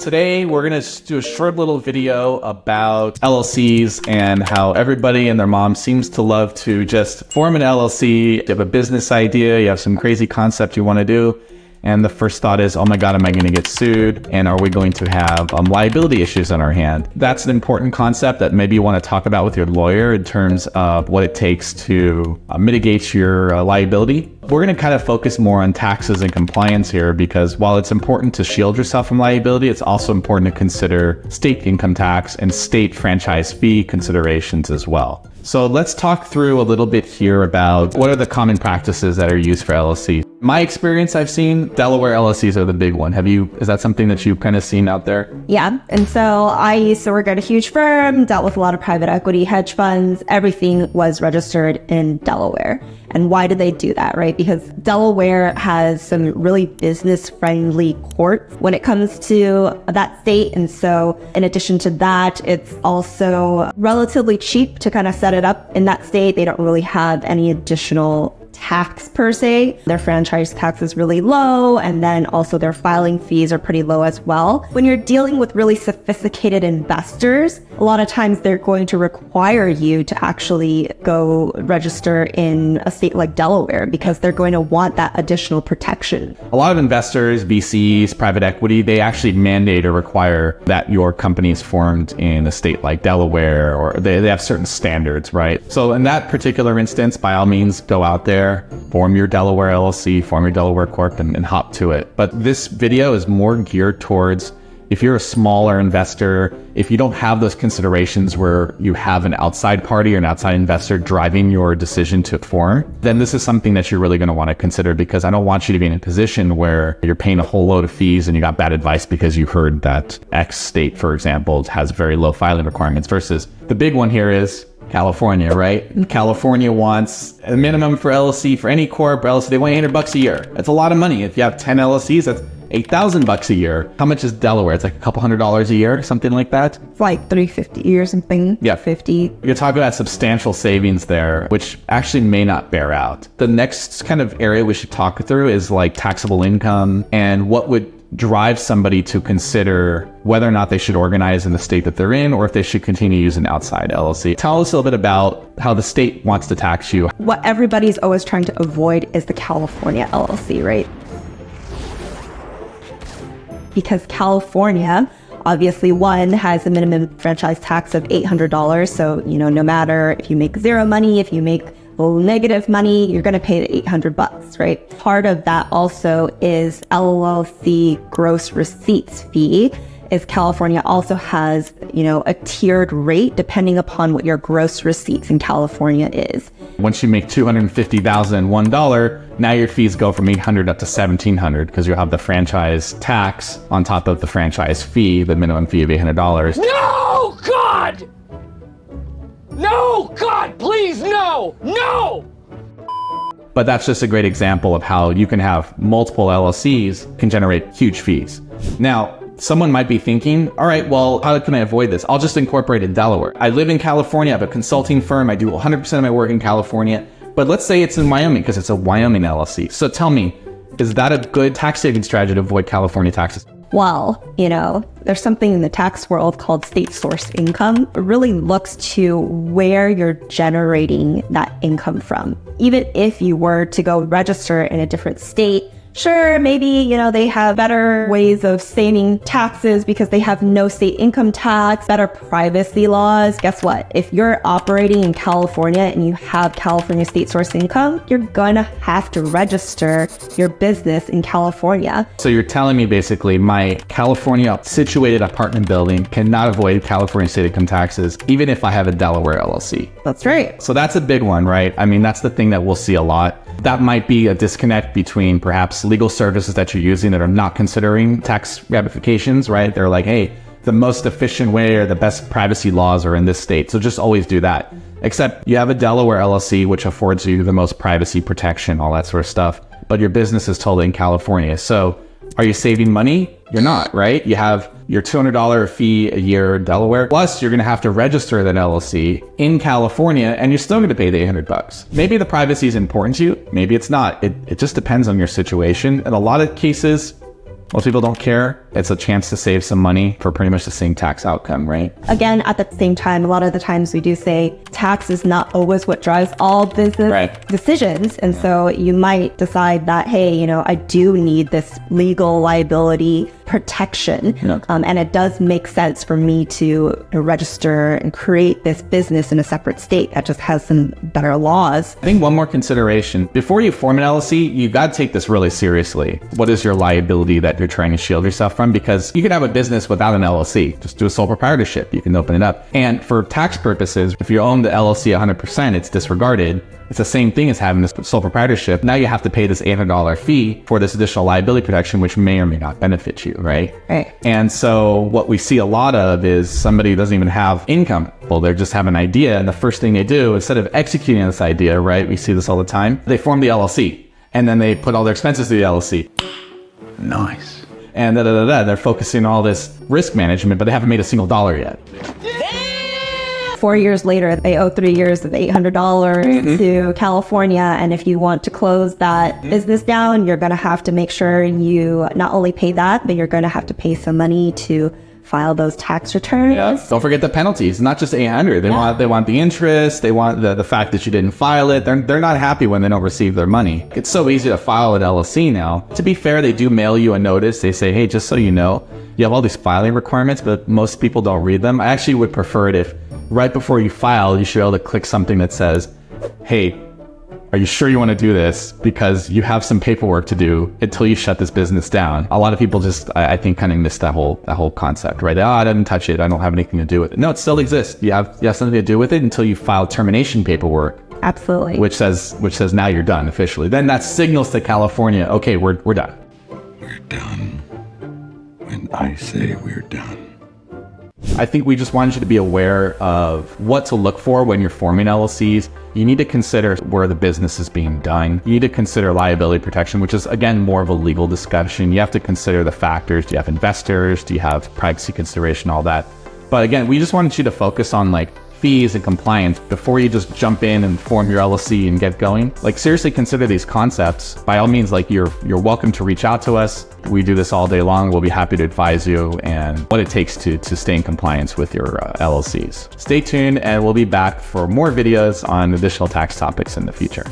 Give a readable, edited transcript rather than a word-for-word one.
Today, we're going to do a short little video about LLCs and how everybody and their mom seems to love to just form an LLC. You have a business idea, you have some crazy concept you want to do, and the first thought is, oh my God, am I going to get sued? And are we going to have liability issues on our hand? That's an important concept that maybe you want to talk about with your lawyer in terms of what it takes to mitigate your liability. We're going to kind of focus more on taxes and compliance here because while it's important to shield yourself from liability, it's also important to consider state income tax and state franchise fee considerations as well. So let's talk through a little bit here about what are the common practices that are used for LLCs. My experience I've seen, Delaware LLCs are the big one. Is that something that you've kind of seen out there? Yeah. And so I used to work at a huge firm, dealt with a lot of private equity, hedge funds. Everything was registered in Delaware. And why did they do that, right? Because Delaware has some really business-friendly courts when it comes to that state. And so in addition to that, it's also relatively cheap to kind of set it up in that state. They don't really have any additional tax per se. Their franchise tax is really low, and then also their filing fees are pretty low as well. When you're dealing with really sophisticated investors, a lot of times they're going to require you to actually go register in a state like Delaware because they're going to want that additional protection. A lot of investors, VCs, private equity, they actually mandate or require that your company is formed in a state like Delaware, or they have certain standards, right? So in that particular instance, by all means, go out there, form your Delaware LLC, form your Delaware Corp, and hop to it. But this video is more geared towards if you're a smaller investor, if you don't have those considerations where you have an outside party or an outside investor driving your decision to form, then this is something that you're really going to want to consider, because I don't want you to be in a position where you're paying a whole load of fees and you got bad advice because you heard that X state, for example, has very low filing requirements, versus the big one here is California, right? California wants a minimum for LLC, for any corp or LLC, they want $800 a year. That's a lot of money. If you have 10 LLCs, that's $8,000 a year. How much is Delaware? It's like a couple $100s a year, something like that. It's like $350 or something. Yeah, 50. You're talking about substantial savings there, which actually may not bear out. The next kind of area we should talk through is like taxable income and what would drive somebody to consider whether or not they should organize in the state that they're in, or if they should continue using outside LLC. Tell us a little bit about how the state wants to tax you. What everybody's always trying to avoid is the California LLC, right? Because California, obviously, one, has a minimum franchise tax of $800. So, no matter if you make zero money, if you make negative money, you're going to pay the $800, right? Part of that also is LLC gross receipts fee. Is California also has, a tiered rate depending upon what your gross receipts in California is. Once you make $250,001, now your fees go from $800 up to $1,700 because you'll have the franchise tax on top of the franchise fee, the minimum fee of $800. No, God! No, God, please, no! No! But that's just a great example of how you can have multiple LLCs can generate huge fees. Now, someone might be thinking, all right, well, how can I avoid this? I'll just incorporate in Delaware. I live in California, I have a consulting firm, I do 100% of my work in California, but let's say it's in Wyoming because it's a Wyoming LLC. So tell me, is that a good tax saving strategy to avoid California taxes? Well, there's something in the tax world called state source income. It really looks to where you're generating that income from. Even if you were to go register in a different state, sure, maybe, they have better ways of saving taxes because they have no state income tax, better privacy laws. Guess what? If you're operating in California and you have California state source income, you're gonna have to register your business in California. So you're telling me basically my California situated apartment building cannot avoid California state income taxes, even if I have a Delaware LLC. That's right. So that's a big one, right? I mean, that's the thing that we'll see a lot. That might be a disconnect between perhaps legal services that you're using that are not considering tax ramifications, right? They're like, hey, the most efficient way or the best privacy laws are in this state. So just always do that. Except you have a Delaware LLC, which affords you the most privacy protection, all that sort of stuff. But your business is totally in California. So are you saving money? You're not, right? You have your $200 fee a year in Delaware, plus you're going to have to register that LLC in California, and you're still going to pay the $800. Maybe the privacy is important to you, maybe it's not. It just depends on your situation. In a lot of cases, Most people don't care. It's a chance to save some money for pretty much the same tax outcome, right? Again, at the same time, a lot of the times we do say tax is not always what drives all business decisions. And so you might decide that, hey, you know, I do need this legal liability protection. And it does make sense for me to register and create this business in a separate state that just has some better laws. I think one more consideration. Before you form an LLC, you got to take this really seriously. What is your liability that you're trying to shield yourself from? Because you can have a business without an LLC. Just do a sole proprietorship. You can open it up. And for tax purposes, if you own the LLC 100%, it's disregarded. It's the same thing as having this sole proprietorship. Now you have to pay this $800 fee for this additional liability protection, which may or may not benefit you, right? Right. And so what we see a lot of is somebody doesn't even have income. Well, they just have an idea, and the first thing they do, instead of executing this idea, right? We see this all the time. They form the LLC, and then they put all their expenses to the LLC. Nice. And they're focusing on all this risk management, but they haven't made a single dollar yet. 4 years later, they owe 3 years of $800 to California. And if you want to close that business down, you're going to have to make sure you not only pay that, but you're going to have to pay some money to file those tax returns. Yeah. Don't forget the penalties, not just 800. They want the interest. They want the fact that you didn't file it. They're not happy when they don't receive their money. It's so easy to file an LLC now. To be fair, they do mail you a notice. They say, hey, just so you know, you have all these filing requirements, but most people don't read them. I actually would prefer it if right before you file, you should be able to click something that says, hey, are you sure you want to do this? Because you have some paperwork to do until you shut this business down. A lot of people just, I think, kind of miss that whole concept, right? Oh, I didn't touch it. I don't have anything to do with it. No, it still exists. You have something to do with it until you file termination paperwork. Absolutely. Which says now you're done officially. Then that signals to California, okay, we're done. We're done. When I say we're done. I think we just wanted you to be aware of what to look for when you're forming LLCs. You need to consider where the business is being done. You need to consider liability protection, which is, again, more of a legal discussion. You have to consider the factors. Do you have investors? Do you have privacy consideration? All that. But again, we just wanted you to focus on like fees and compliance before you just jump in and form your LLC and get going. Like, seriously consider these concepts. By all means, like you're welcome to reach out to us. We do this all day long. We'll be happy to advise you and what it takes to stay in compliance with your LLCs. Stay tuned and we'll be back for more videos on additional tax topics in the future.